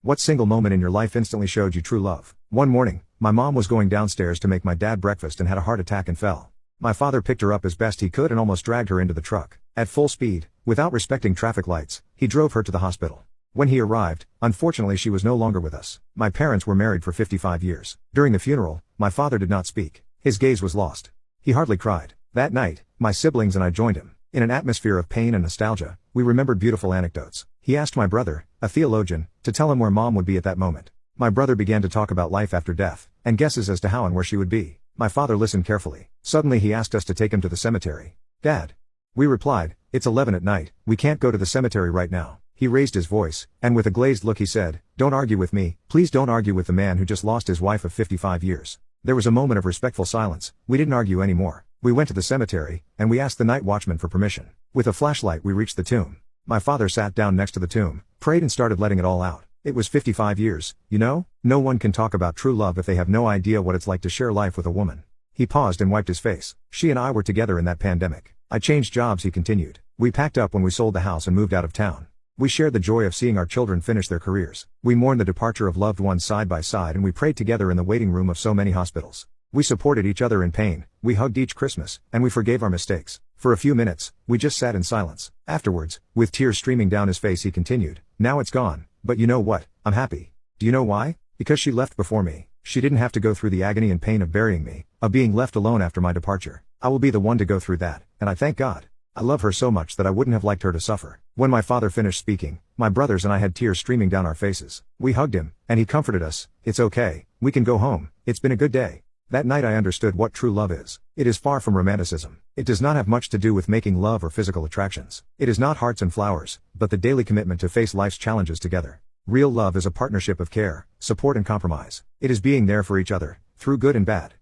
What single moment in your life instantly showed you true love? One morning, my mom was going downstairs to make my dad breakfast and had a heart attack and fell. My father picked her up as best he could and almost dragged her into the truck. At full speed, without respecting traffic lights, he drove her to the hospital. When he arrived, unfortunately she was no longer with us. My parents were married for 55 years. During the funeral, my father did not speak. His gaze was lost. He hardly cried. That night, my siblings and I joined him. In an atmosphere of pain and nostalgia, we remembered beautiful anecdotes. He asked my brother, a theologian, to tell him where mom would be at that moment. My brother began to talk about life after death, and guesses as to how and where she would be. My father listened carefully. Suddenly he asked us to take him to the cemetery. Dad. We replied, it's 11 at night, we can't go to the cemetery right now. He raised his voice, and with a glazed look he said, don't argue with me, please don't argue with the man who just lost his wife of 55 years. There was a moment of respectful silence. We didn't argue anymore. We went to the cemetery, and we asked the night watchman for permission. With a flashlight we reached the tomb. My father sat down next to the tomb, prayed and started letting it all out. It was 55 years, you know? No one can talk about true love if they have no idea what it's like to share life with a woman. He paused and wiped his face. She and I were together in that pandemic. I changed jobs, he continued. We packed up when we sold the house and moved out of town. We shared the joy of seeing our children finish their careers. We mourned the departure of loved ones side by side and we prayed together in the waiting room of so many hospitals. We supported each other in pain, we hugged each Christmas, and we forgave our mistakes. For a few minutes, we just sat in silence. Afterwards, with tears streaming down his face he continued, now it's gone, but you know what, I'm happy. Do you know why? Because she left before me. She didn't have to go through the agony and pain of burying me, of being left alone after my departure. I will be the one to go through that, and I thank God. I love her so much that I wouldn't have liked her to suffer. When my father finished speaking, my brothers and I had tears streaming down our faces. We hugged him, and he comforted us, it's okay, we can go home, it's been a good day. That night I understood what true love is. It is far from romanticism. It does not have much to do with making love or physical attractions. It is not hearts and flowers, but the daily commitment to face life's challenges together. Real love is a partnership of care, support and compromise. It is being there for each other, through good and bad.